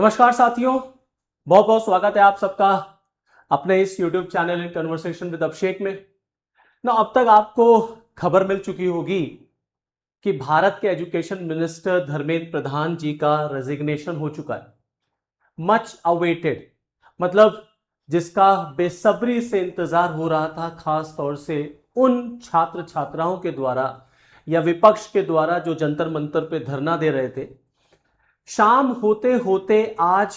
नमस्कार साथियों, बहुत बहुत स्वागत है आप सबका अपने इस YouTube channel in conversation with Abhishek में। अब तक आपको खबर मिल चुकी होगी कि भारत के एजुकेशन मिनिस्टर धर्मेंद्र प्रधान जी का रेजिग्नेशन हो चुका है। मच अवेटेड, मतलब जिसका बेसब्री से इंतजार हो रहा था, खास तौर से उन छात्र छात्राओं के द्वारा या विपक्ष के द्वारा जो जंतर मंतर पे धरना दे रहे थे। शाम होते होते आज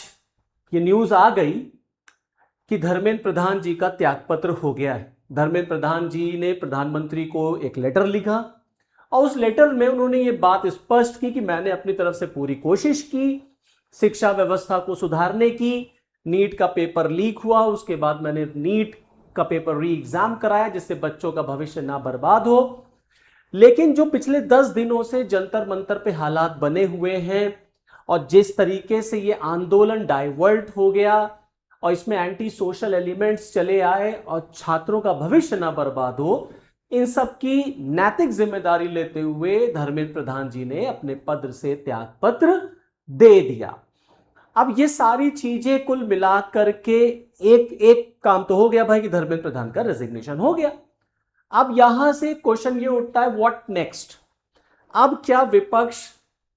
ये न्यूज आ गई कि धर्मेंद्र प्रधान जी का त्यागपत्र हो गया है। धर्मेंद्र प्रधान जी ने प्रधानमंत्री को एक लेटर लिखा और उस लेटर में उन्होंने ये बात स्पष्ट की कि मैंने अपनी तरफ से पूरी कोशिश की शिक्षा व्यवस्था को सुधारने की। नीट का पेपर लीक हुआ, उसके बाद मैंने नीट का पेपर री एग्जाम कराया जिससे बच्चों का भविष्य ना बर्बाद हो। लेकिन जो पिछले 10 दिनों से जंतर मंतर पे हालात बने हुए हैं और जिस तरीके से ये आंदोलन डाइवर्ट हो गया और इसमें एंटी सोशल एलिमेंट्स चले आए और छात्रों का भविष्य ना बर्बाद हो, इन सब की नैतिक जिम्मेदारी लेते हुए धर्मेंद्र प्रधान जी ने अपने पद से त्यागपत्र दे दिया। अब ये सारी चीजें कुल मिलाकर के एक काम तो हो गया भाई कि धर्मेंद्र प्रधान का रेजिग्नेशन हो गया। अब यहां से क्वेश्चन ये उठता है, व्हाट नेक्स्ट? अब क्या विपक्ष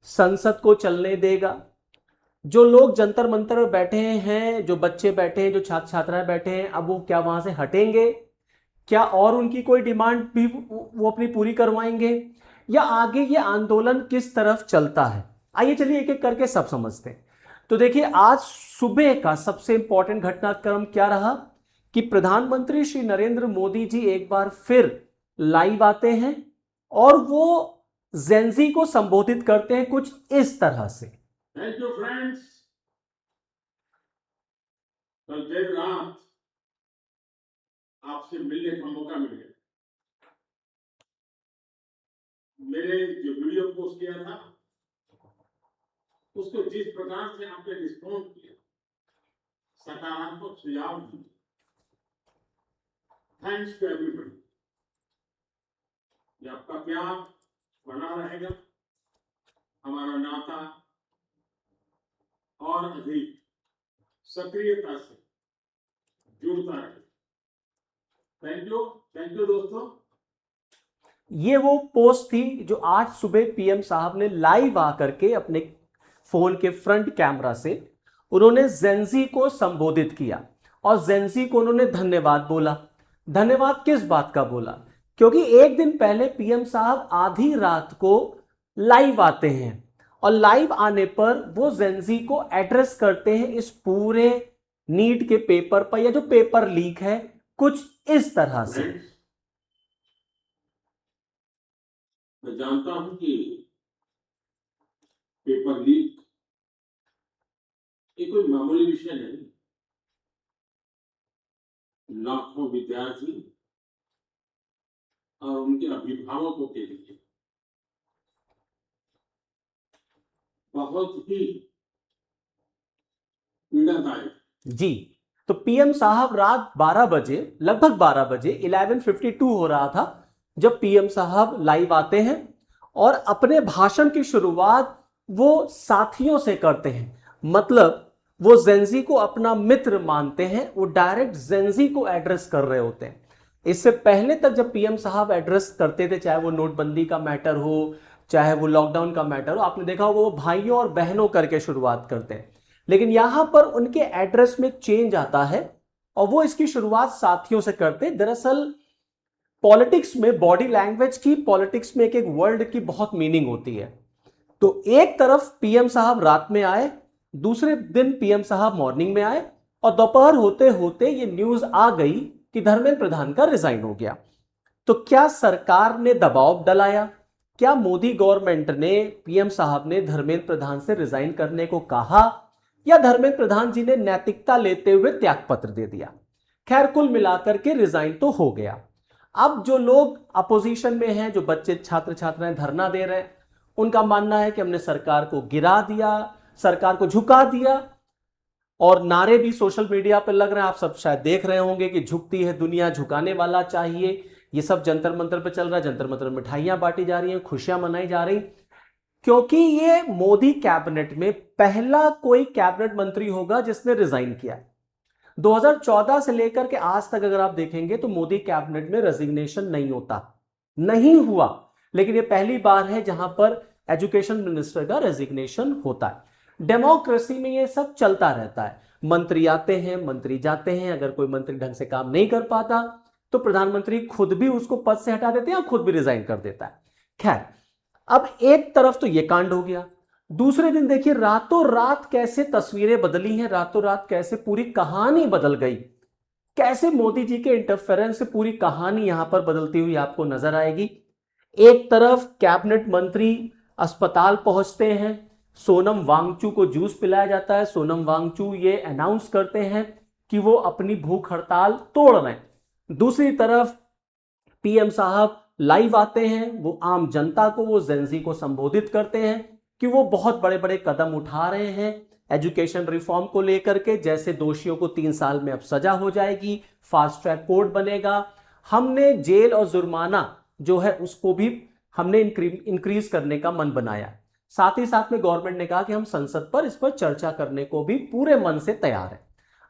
संसद को चलने देगा? जो लोग जंतर मंतर में बैठे हैं, जो बच्चे बैठे हैं, जो छात्र छात्राएं बैठे हैं, अब वो क्या वहां से हटेंगे? क्या और उनकी कोई डिमांड भी वो अपनी पूरी करवाएंगे, या आगे ये आंदोलन किस तरफ चलता है? आइए चलिए एक एक करके सब समझते हैं। तो देखिए, आज सुबह का सबसे इंपॉर्टेंट घटनाक्रम क्या रहा कि प्रधानमंत्री श्री नरेंद्र मोदी जी एक बार फिर लाइव आते हैं और वो जेंजी को संबोधित करते हैं कुछ इस तरह से। Thank you friends. कल देर रात आपसे मिलने का मौका मिल गया। मेरे जो वीडियो पोस्ट किया था उसको जिस प्रकार से आपने रिस्पॉन्ड किया, सकारात्मक सुझाव दिए, थैंक्स टू एवरीबॉडी। ये आपका प्यार बना रहेगा, हमारा नाता और अधिक सक्रियता से जुड़ता रहे। थैंक यू दोस्तों। ये वो पोस्ट थी जो आज सुबह पीएम साहब ने लाइव आकर के अपने फोन के फ्रंट कैमरा से उन्होंने जेंजी को संबोधित किया और जेंजी को उन्होंने धन्यवाद बोला। धन्यवाद किस बात का बोला? क्योंकि एक दिन पहले पीएम साहब आधी रात को लाइव आते हैं और लाइव आने पर वो जेंजी को एड्रेस करते हैं इस पूरे नीट के पेपर पर, या जो पेपर लीक है, कुछ इस तरह से। मैं जानता हूं कि पेपर लीक ये कोई मामूली विषय नहीं। लाखों विद्यार्थी और उनके अभिभावकों के लिए बहुत ही पीड़ादायक। जी, तो पीएम साहब रात 12 बजे, लगभग 12 बजे 11:52 हो रहा था जब पीएम साहब लाइव आते हैं और अपने भाषण की शुरुआत वो साथियों से करते हैं। मतलब वो जेंजी को अपना मित्र मानते हैं, वो डायरेक्ट जेंजी को एड्रेस कर रहे होते हैं। इससे पहले तक जब पीएम साहब एड्रेस करते थे, चाहे वो नोटबंदी का मैटर हो, चाहे वो लॉकडाउन का मैटर हो, आपने देखा होगा वो भाइयों और बहनों करके शुरुआत करते हैं। लेकिन यहां पर उनके एड्रेस में चेंज आता है और वो इसकी शुरुआत साथियों से करते हैं। दरअसल पॉलिटिक्स में बॉडी लैंग्वेज की, पॉलिटिक्स में एक एक वर्ड की बहुत मीनिंग होती है। तो एक तरफ पीएम साहब रात में आए, दूसरे दिन पीएम साहब मॉर्निंग में आए और दोपहर होते होते ये न्यूज आ गई कि धर्मेंद्र प्रधान का रिजाइन हो गया। तो क्या सरकार ने दबाव डलाया? क्या मोदी गवर्नमेंट ने, पीएम साहब ने धर्मेंद्र प्रधान से रिजाइन करने को कहा, या धर्मेंद्र प्रधान जी ने नैतिकता लेते हुए त्यागपत्र दे दिया? खैर, कुल मिलाकर के रिजाइन तो हो गया। अब जो लोग अपोजिशन में हैं, जो बच्चे छात्र छात्राएं धरना दे रहे हैं, उनका मानना है कि हमने सरकार को गिरा दिया, सरकार को झुका दिया। और नारे भी सोशल मीडिया पर लग रहे हैं, आप सब शायद देख रहे होंगे कि झुकती है दुनिया, झुकाने वाला चाहिए। ये सब जंतर मंतर पे चल रहा है। जंतर मंतर में मिठाइयां बांटी जा रही हैं, खुशियां मनाई जा रही। क्योंकि ये मोदी कैबिनेट में पहला कोई कैबिनेट मंत्री होगा जिसने रिजाइन किया। 2014 से लेकर के आज तक अगर आप देखेंगे तो मोदी कैबिनेट में रेजिग्नेशन नहीं होता, नहीं हुआ, लेकिन ये पहली बार है जहां पर एजुकेशन मिनिस्टर का रेजिग्नेशन होता है। डेमोक्रेसी में ये सब चलता रहता है, मंत्री आते हैं, मंत्री जाते हैं, अगर कोई मंत्री ढंग से काम नहीं कर पाता तो प्रधानमंत्री खुद भी उसको पद से हटा देते हैं और खुद भी रिजाइन कर देता है। खैर, अब एक तरफ तो ये कांड हो गया, दूसरे दिन देखिए रातों रात कैसे तस्वीरें बदली हैं, रातों रात कैसे पूरी कहानी बदल गई, कैसे मोदी जी के इंटरफेरेंस से पूरी कहानी यहां पर बदलती हुई आपको नजर आएगी। एक तरफ कैबिनेट मंत्री अस्पताल पहुंचते हैं, सोनम वांगचू को जूस पिलाया जाता है, सोनम वांगचू ये अनाउंस करते हैं कि वो अपनी भूख हड़ताल तोड़ रहे हैं। दूसरी तरफ पीएम साहब लाइव आते हैं, वो आम जनता को, वो जेंजी को संबोधित करते हैं कि वो बहुत बड़े बड़े कदम उठा रहे हैं एजुकेशन रिफॉर्म को लेकर के, जैसे दोषियों को 3 साल में अब सजा हो जाएगी, फास्ट ट्रैक कोर्ट बनेगा, हमने जेल और जुर्माना जो है उसको भी हमने इंक्रीज करने का मन बनाया। साथ ही साथ में गवर्नमेंट ने कहा कि हम संसद पर इस पर चर्चा करने को भी पूरे मन से तैयार है।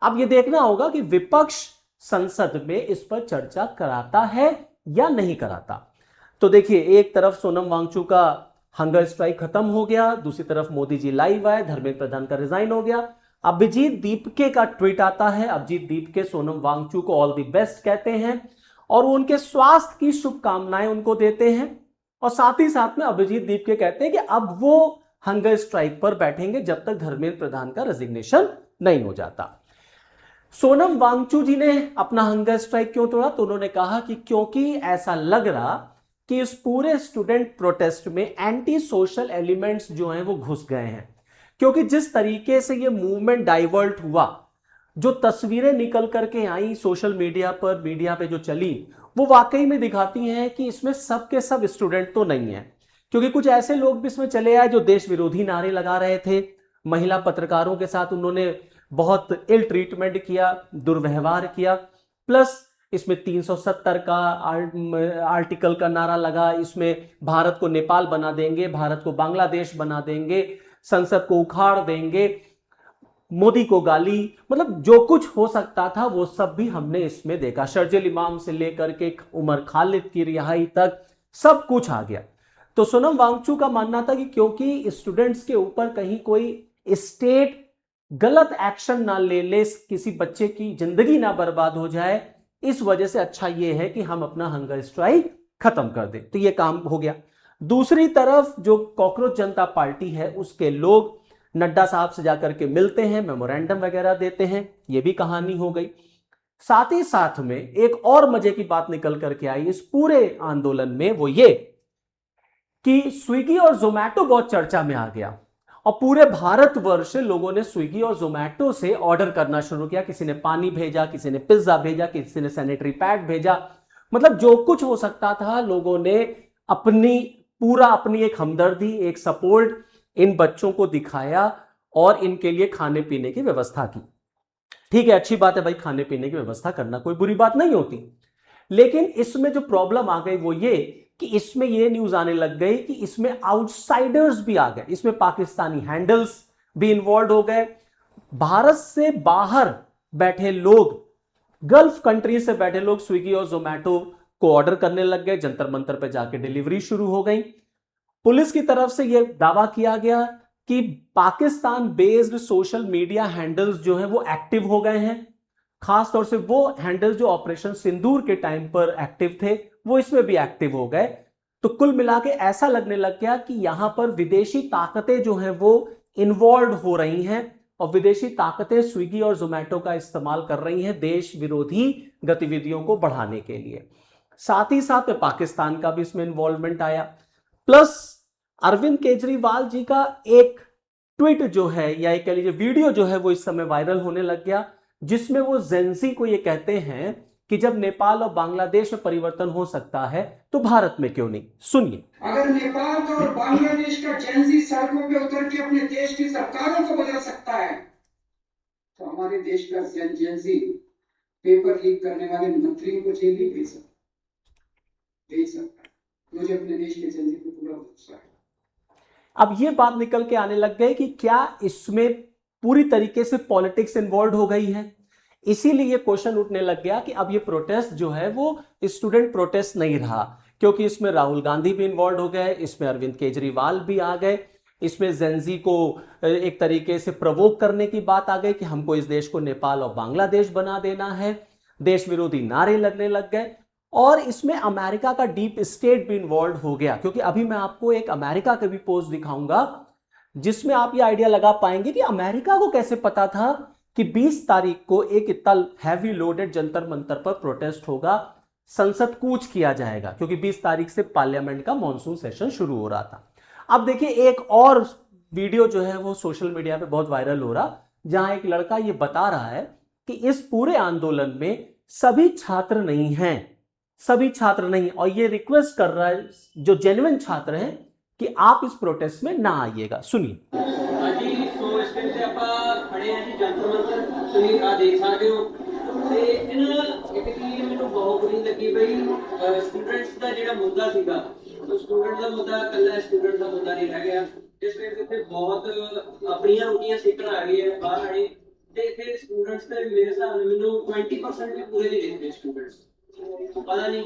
अब यह देखना होगा कि विपक्ष संसद में इस पर चर्चा कराता है या नहीं कराता। तो देखिए, एक तरफ सोनम वांगचू का हंगर स्ट्राइक खत्म हो गया, दूसरी तरफ मोदी जी लाइव आए, धर्मेंद्र प्रधान का रिजाइन हो गया, अभिजीत दीपके का ट्वीट आता है, अभिजीत दीपके सोनम वांगचू को ऑल द बेस्ट कहते हैं और उनके स्वास्थ्य की शुभकामनाएं उनको देते हैं, और साथ ही साथ में अभिजीत दीपके कहते हैं कि अब वो हंगर स्ट्राइक पर बैठेंगे जब तक धर्मेंद्र प्रधान का रेजिग्नेशन नहीं हो जाता। सोनम वांगचू जी ने अपना हंगर स्ट्राइक क्यों तोड़ा, तो उन्होंने कहा कि क्योंकि ऐसा लग रहा कि इस पूरे स्टूडेंट प्रोटेस्ट में एंटी सोशल एलिमेंट्स जो हैं वो घुस गए हैं, क्योंकि जिस तरीके से ये मूवमेंट डाइवर्ट हुआ, जो तस्वीरें निकल करके आई सोशल मीडिया पर, मीडिया पे जो चली, वो वाकई में दिखाती हैं कि इसमें सब के सब स्टूडेंट तो नहीं है, क्योंकि कुछ ऐसे लोग भी इसमें चले आए जो देश विरोधी नारे लगा रहे थे, महिला पत्रकारों के साथ उन्होंने बहुत इल ट्रीटमेंट किया, दुर्व्यवहार किया, प्लस इसमें 370 का आर्टिकल का नारा लगा, इसमें भारत को नेपाल बना देंगे, भारत को बांग्लादेश बना देंगे, संसद को उखाड़ देंगे, मोदी को गाली, मतलब जो कुछ हो सकता था वो सब भी हमने इसमें देखा। शर्जील इमाम से लेकर के उमर खालिद की रिहाई तक सब कुछ आ गया। तो सोनम वांगचू का मानना था कि क्योंकि स्टूडेंट्स के ऊपर कहीं कोई स्टेट गलत एक्शन ना ले ले, किसी बच्चे की जिंदगी ना बर्बाद हो जाए, इस वजह से अच्छा यह है कि हम अपना हंगर स्ट्राइक खत्म कर दें। तो यह काम हो गया। दूसरी तरफ जो कॉकरोच जनता पार्टी है उसके लोग नड्डा साहब से जाकर के मिलते हैं, मेमोरेंडम वगैरह देते हैं, यह भी कहानी हो गई। साथ ही साथ में एक और मजे की बात निकल करके आई इस पूरे आंदोलन में, वो ये कि स्विगी और जोमैटो बहुत चर्चा में आ गया और पूरे भारतवर्ष से लोगों ने स्विगी और जोमैटो से ऑर्डर करना शुरू किया। किसी ने पानी भेजा, किसी ने पिज्जा भेजा, किसी ने सैनिटरी पैड भेजा, मतलब जो कुछ हो सकता था लोगों ने अपनी एक हमदर्दी, एक सपोर्ट इन बच्चों को दिखाया और इनके लिए खाने पीने की व्यवस्था की। ठीक है, अच्छी बात है भाई, खाने पीने की व्यवस्था करना कोई बुरी बात नहीं होती, लेकिन इसमें जो प्रॉब्लम आ गई वो ये कि इसमें ये न्यूज आने लग गई कि इसमें आउटसाइडर्स भी आ गए, इसमें पाकिस्तानी हैंडल्स भी इन्वॉल्व हो गए, भारत से बाहर बैठे लोग, गल्फ कंट्री से बैठे लोग स्विगी और जोमैटो को ऑर्डर करने लग गए, जंतर मंतर पे जाके डिलीवरी शुरू हो गई। पुलिस की तरफ से यह दावा किया गया कि Pakistan based social media handles जो हैं वो एक्टिव हो गए हैं, खासतौर से वो हैंडल्स जो ऑपरेशन सिंदूर के टाइम पर एक्टिव थे वो इसमें भी एक्टिव हो गए। तो कुल मिला के ऐसा लगने लग गया कि यहां पर विदेशी ताकतें जो हैं वो इन्वॉल्व हो रही हैं और विदेशी ताकतें स्विगी और जोमैटो का इस्तेमाल कर रही हैं देश विरोधी गतिविधियों को बढ़ाने के लिए। साथ ही साथ पाकिस्तान का भी इसमें इन्वॉल्वमेंट आया, प्लस अरविंद केजरीवाल जी का एक ट्वीट जो है या एक कह लीजिए वीडियो जो है वो इस समय वायरल होने लग गया, जिसमें वो जेंजी को ये कहते हैं कि जब नेपाल और बांग्लादेश में परिवर्तन हो सकता है तो भारत में क्यों नहीं। सुनिए। अगर नेपाल का और बांग्लादेश का जेंजी सड़कों पे उतर के अपने देश की सरकारों को बदल सकता है तो हमारे देश का जेंजी पेपर लीक करने वाले मंत्रियों को जेल ही भेज सकता है। मुझे अपने देश के जेंजी को पूरा भरोसा है। अब ये बात निकल के आने लग गई कि क्या इसमें पूरी तरीके से पॉलिटिक्स इन्वॉल्व हो गई है। इसीलिए ये क्वेश्चन उठने लग गया कि अब ये प्रोटेस्ट जो है वो स्टूडेंट प्रोटेस्ट नहीं रहा, क्योंकि इसमें राहुल गांधी भी इन्वॉल्व हो गए, इसमें अरविंद केजरीवाल भी आ गए, इसमें जेंजी को एक तरीके से प्रवोक करने की बात आ गई कि हमको इस देश को नेपाल और बांग्लादेश बना देना है, देश विरोधी नारे लगने लग गए। और इसमें अमेरिका का डीप स्टेट भी इन्वॉल्व हो गया, क्योंकि अभी मैं आपको एक अमेरिका का भी पोस्ट दिखाऊंगा जिसमें आप ये आइडिया लगा पाएंगे कि अमेरिका को कैसे पता था कि 20 तारीख को एक इतना हैवी लोडेड जंतर मंतर पर प्रोटेस्ट होगा, संसद कूच किया जाएगा, क्योंकि 20 तारीख से पार्लियामेंट का मॉनसून सेशन शुरू हो रहा था। अब देखिए एक और वीडियो जो है वो सोशल मीडिया पे बहुत वायरल हो रहा, जहां एक लड़का ये बता रहा है कि इस पूरे आंदोलन में सभी छात्र नहीं हैं, सभी छात्र नहीं, और ये रिक्वेस्ट कर रहा है जो जेन्युइन छात्र हैं कि आप इस प्रोटेस्ट में ना आइएगा। सुनिए। जी सो इस टाइम से आप खड़े हैं जी जंतर मंतर, ਤੁਸੀਂ ਆ ਦੇਖ ਸਕਦੇ ਹੋ ਤੇ ਇਹਨਾਂ ਇੱਕ ਚੀਜ਼ ਮੈਨੂੰ ਬਹੁਤ ਬੁਰੀ ਲੱਗੀ ਬਈ ਸਟੂਡੈਂਟਸ ਦਾ ਜਿਹੜਾ ਮੁੱਦਾ ਸੀਗਾ, ਉਹ ਸਟੂਡੈਂਟ ਦਾ ਮੁੱਦਾ ਇਕੱਲਾ ਸਟੂਡੈਂਟ ਦਾ ਮੁੱਦਾ ਨਹੀਂ ਰਹਿ ਗਿਆ। ਇਸ ਕਰਕੇ ਇੱਥੇ ਬਹੁਤ ਆਪਣੀਆਂ ਰੋਟੀਆਂ ਸੇਕਣ ਆ ਗਏ ਹੈ ਬਾਹਰ ਆਏ, ਤੇ ਇੱਥੇ ਸਟੂਡੈਂਟਸ ਤੇ ਮੇਰੇ ਹਿਸਾਬ ਨਾਲ ਮੈਨੂੰ 20% ਵੀ ਪੂਰੇ ਨਹੀਂ ਦਿਖਦੇ ਸਟੂਡੈਂਟਸ, ਪਤਾ ਨਹੀਂ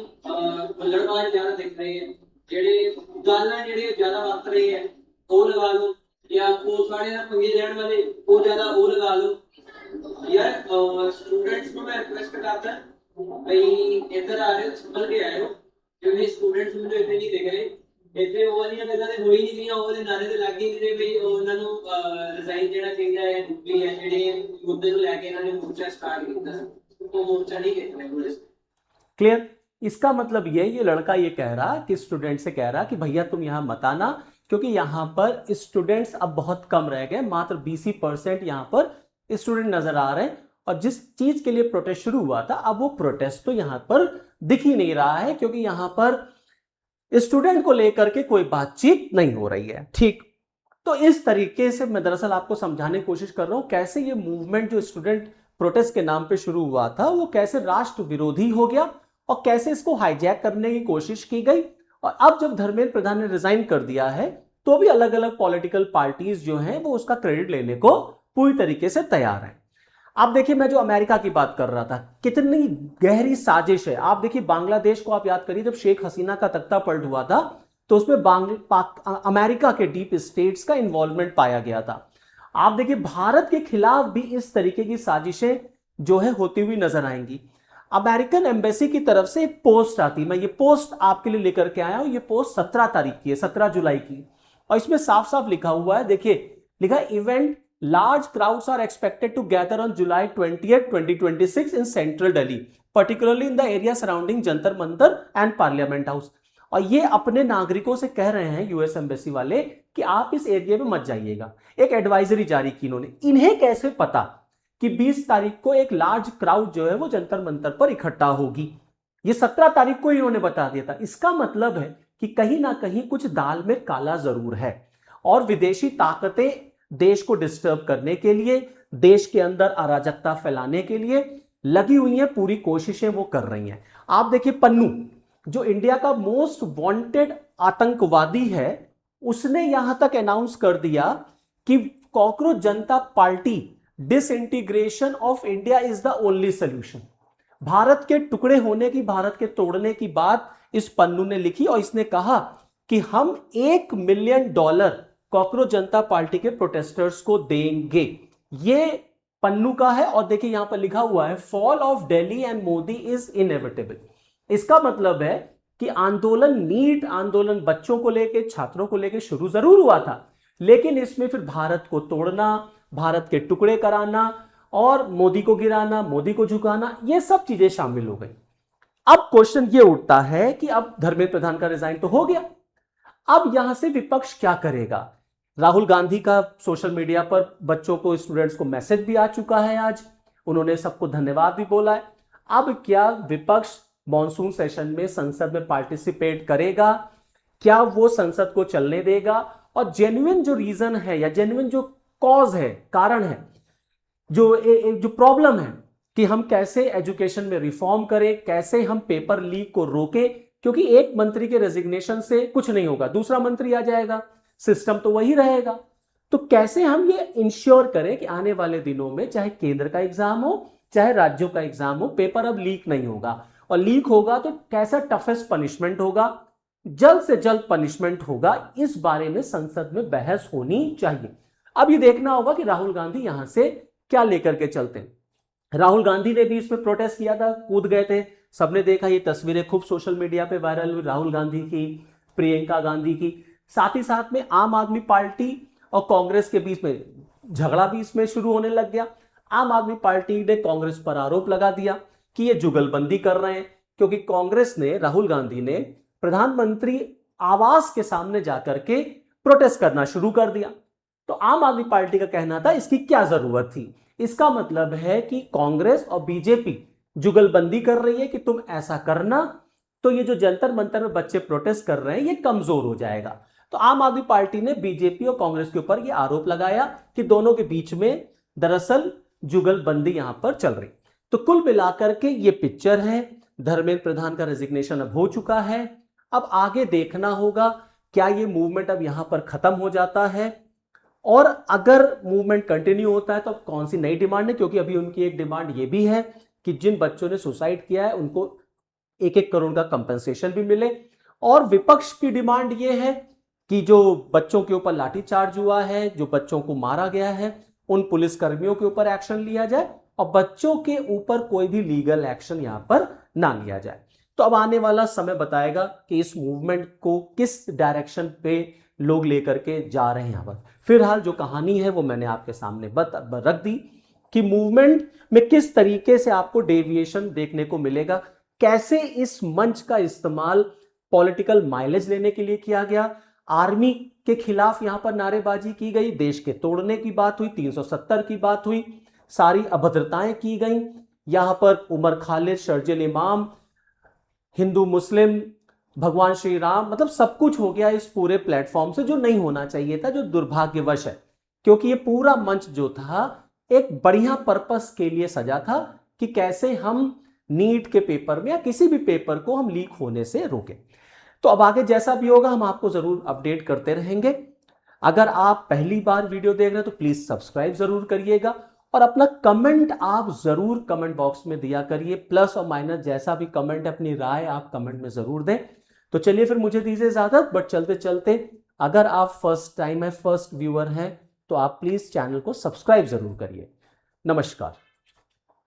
ਬੱਲੜਬਾਜ਼ ਜ਼ਿਆਦਾ ਦਿਖ ਰਹੇ ਹੈ, ਜਿਹੜੇ ਗਾਲਾਂ ਜਿਹੜੀਆਂ ਜ਼ਿਆਦਾ ਵਰਤ ਰਹੇ ਹੈ ਉਹ ਲਗਾ ਲਓ, या पुलिस वाले ना पंगे लेने वाले वो ज्यादा वो लगा लो यार। स्टूडेंट्स को मैं रिक्वेस्ट करता भाई इधर आ रहे हो संभल के आए हो, क्योंकि स्टूडेंट्स मुझे इतने नहीं दिख रहे, इतने वो वाली गल्लां ते हो ही नहीं रही, वो नारे ते लग ही नहीं रहे भाई ਉਹਨਾਂ ਨੂੰ ਰਿਜ਼ਾਈਨ ਦੇਣਾ ਚਾਹੀਦਾ ਹੈ। ਵੀ ਹੈ ਜਿਹੜੇ ਮੁੱਦੇ ਨੂੰ ਲੈ ਕੇ ਇਹਨਾਂ ਨੇ ਮੋਰਚਾ ਸਟਾਰਟ ਕੀਤਾ ਸੀ, ਉਹ ਮੋਰਚਾ नहीं ਕੀਤਾ पुलिस। क्लियर? इसका मतलब ये लड़का ये कह रहा कि स्टूडेंट से कह रहा कि भैया तुम यहाँ मत आना, क्योंकि यहाँ पर स्टूडेंट्स अब बहुत कम रह गए, मात्र 20% यहाँ पर स्टूडेंट नजर आ रहे हैं। और जिस चीज के लिए प्रोटेस्ट शुरू हुआ था, अब वो प्रोटेस्ट तो यहाँ पर दिख ही नहीं रहा है, क्योंकि यहाँ पर स्टूडेंट को लेकर के कोई बातचीत नहीं हो रही है। ठीक, तो इस तरीके से मैं दरअसल आपको समझाने की कोशिश कर रहा हूं कैसे ये मूवमेंट जो स्टूडेंट प्रोटेस्ट के नाम पे शुरू हुआ था वो कैसे राष्ट्र विरोधी हो गया और कैसे इसको हाईजैक करने की कोशिश की गई। और अब जब धर्मेंद्र प्रधान ने रिजाइन कर दिया है तो भी अलग अलग पॉलिटिकल पार्टीज जो हैं वो उसका क्रेडिट लेने को पूरी तरीके से तैयार है। आप देखिए, मैं जो अमेरिका की बात कर रहा था, कितनी गहरी साजिश है। आप देखिए बांग्लादेश को आप याद करिए, जब शेख हसीना का तख्ता पलट हुआ था तो उसमें अमेरिका के डीप स्टेट्स का इन्वॉल्वमेंट पाया गया था। आप देखिए भारत के खिलाफ भी इस तरीके की साजिशें जो है होती हुई नजर आएंगी। अमेरिकन एम्बेसी की तरफ से एक पोस्ट आती, मैं ये पोस्ट आपके लिए लेकर के आया हूं। ये पोस्ट 17 तारीख की है, 17 जुलाई की, और इसमें साफ साफ लिखा हुआ है, देखिए लिखा है, event large crowds are expected to gather on July 20th, 2026 इन central Delhi, particularly in the area surrounding Jantar Mantar and parliament house. और ये अपने नागरिकों से कह रहे हैं यूएस एम्बेसी वाले कि आप इस एरिया में मत जाइएगा। एक एडवाइजरी जारी की इन्होंने। इन्हें कैसे पता कि 20 तारीख को एक लार्ज क्राउड जो है वो जंतर मंतर पर इकट्ठा होगी? ये 17 तारीख को इन्होंने बता दिया था। इसका मतलब है कि कहीं ना कहीं कुछ दाल में काला जरूर है, और विदेशी ताकतें देश को डिस्टर्ब करने के लिए, देश के अंदर अराजकता फैलाने के लिए लगी हुई हैं, पूरी कोशिशें वो कर रही हैं। आप देखिए पन्नू, जो इंडिया का मोस्ट वांटेड आतंकवादी है, उसने यहां तक अनाउंस कर दिया कि cockroach Janata party disintegration of India is the only solution. Bharat के टुकड़े होने की, भारत के तोड़ने की बात इस पन्नू ने लिखी, और इसने कहा कि हम $1 मिलियन कॉकरोच जनता पार्टी के प्रोटेस्टर्स को देंगे। ये पन्नू का है, और देखिए यहां पर लिखा हुआ है, fall of Delhi and Modi is inevitable. इसका मतलब है कि आंदोलन, नीट आंदोलन बच्चों को लेकर, छात्रों को लेकर शुरू जरूर हुआ था, लेकिन इसमें फिर भारत को तोड़ना, भारत के टुकड़े कराना और मोदी को गिराना, मोदी को झुकाना, ये सब चीजें शामिल हो गई। अब क्वेश्चन ये उठता है कि अब धर्मेंद्र प्रधान का रिजाइन तो हो गया, अब यहां से विपक्ष क्या करेगा? राहुल गांधी का सोशल मीडिया पर बच्चों को, स्टूडेंट्स को मैसेज भी आ चुका है आज, उन्होंने सबको धन्यवाद भी बोला है। अब क्या विपक्ष मॉनसून सेशन में संसद में पार्टिसिपेट करेगा? क्या वो संसद को चलने देगा? और जेन्युइन जो रीजन है या जेन्युइन जो कॉज है, कारण है, जो प्रॉब्लम है कि हम कैसे एजुकेशन में रिफॉर्म करें, कैसे हम पेपर लीक को रोकें, क्योंकि एक मंत्री के रेजिग्नेशन से कुछ नहीं होगा, दूसरा मंत्री आ जाएगा, सिस्टम तो वही रहेगा। तो कैसे हम ये इंश्योर करें कि आने वाले दिनों में चाहे केंद्र का एग्जाम हो चाहे राज्यों का एग्जाम हो, पेपर अब लीक नहीं होगा, और लीक होगा तो कैसा टफेस्ट पनिशमेंट होगा, जल्द से जल्द पनिशमेंट होगा, इस बारे में संसद में बहस होनी चाहिए। अब ये देखना होगा कि राहुल गांधी यहां से क्या लेकर के चलते हैं। राहुल गांधी ने भी इसमें प्रोटेस्ट किया था, कूद गए थे, सबने देखा, ये तस्वीरें खूब सोशल मीडिया पे वायरल हुई, राहुल गांधी की, प्रियंका गांधी की। साथ ही साथ में आम आदमी पार्टी और कांग्रेस के बीच में झगड़ा भी इसमें शुरू होने लग गया। आम आदमी पार्टी ने कांग्रेस पर आरोप लगा दिया कि ये जुगलबंदी कर रहे हैं, क्योंकि कांग्रेस ने, राहुल गांधी ने प्रधानमंत्री आवास के सामने जाकर के प्रोटेस्ट करना शुरू कर दिया। तो आम आदमी पार्टी का कहना था इसकी क्या जरूरत थी। इसका मतलब है कि कांग्रेस और बीजेपी जुगलबंदी कर रही है कि तुम ऐसा करना तो ये जो जंतर मंतर में बच्चे प्रोटेस्ट कर रहे हैं ये कमजोर हो जाएगा। तो आम आदमी पार्टी ने बीजेपी और कांग्रेस के ऊपर ये आरोप लगाया कि दोनों के बीच में दरअसल जुगलबंदी यहां पर चल रही। तो कुल मिलाकर के ये पिक्चर है। धर्मेंद्र प्रधान का रेजिग्नेशन अब हो चुका है। अब आगे देखना होगा क्या ये मूवमेंट अब यहां पर खत्म हो जाता है, और अगर मूवमेंट कंटिन्यू होता है तो अब कौन सी नई डिमांड है, क्योंकि अभी उनकी एक डिमांड ये भी है कि जिन बच्चों ने सुसाइड किया है उनको 1-1 करोड़ का कंपनसेशन भी मिले। और विपक्ष की डिमांड ये है कि जो बच्चों के ऊपर लाठीचार्ज हुआ है, जो बच्चों को मारा गया है, उन पुलिस कर्मियों के ऊपर एक्शन लिया जाए और बच्चों के ऊपर कोई भी लीगल एक्शन यहां पर ना लिया जाए। तो अब आने वाला समय बताएगा कि इस मूवमेंट को किस डायरेक्शन पे लोग लेकर के जा रहे हैं। यहां पर फिलहाल जो कहानी है वो मैंने आपके सामने रख दी कि मूवमेंट में किस तरीके से आपको डेविएशन देखने को मिलेगा, कैसे इस मंच का इस्तेमाल पॉलिटिकल माइलेज लेने के लिए किया गया। आर्मी के खिलाफ यहां पर नारेबाजी की गई, देश के तोड़ने की बात हुई, 370 की बात हुई, सारी अभद्रताएं की गई। यहां पर उमर खालिद, शर्जिल इमाम, हिंदू मुस्लिम, भगवान श्री राम, मतलब सब कुछ हो गया इस पूरे प्लेटफॉर्म से, जो नहीं होना चाहिए था, जो दुर्भाग्यवश है। क्योंकि ये पूरा मंच जो था एक बढ़िया पर्पस के लिए सजा था कि कैसे हम नीट के पेपर में या किसी भी पेपर को हम लीक होने से रोकें। तो अब आगे जैसा भी होगा हम आपको जरूर अपडेट करते रहेंगे। अगर आप पहली बार वीडियो देख रहे हैं तो प्लीज सब्सक्राइब जरूर करिएगा, और अपना कमेंट आप जरूर कमेंट बॉक्स में दिया करिए, प्लस और माइनस जैसा भी कमेंट है, अपनी राय आप कमेंट में जरूर दें। तो चलिए फिर मुझे दीजिए इजाजत, बट चलते चलते अगर आप फर्स्ट टाइम है, फर्स्ट व्यूअर हैं, तो आप प्लीज चैनल को सब्सक्राइब जरूर करिए। नमस्कार।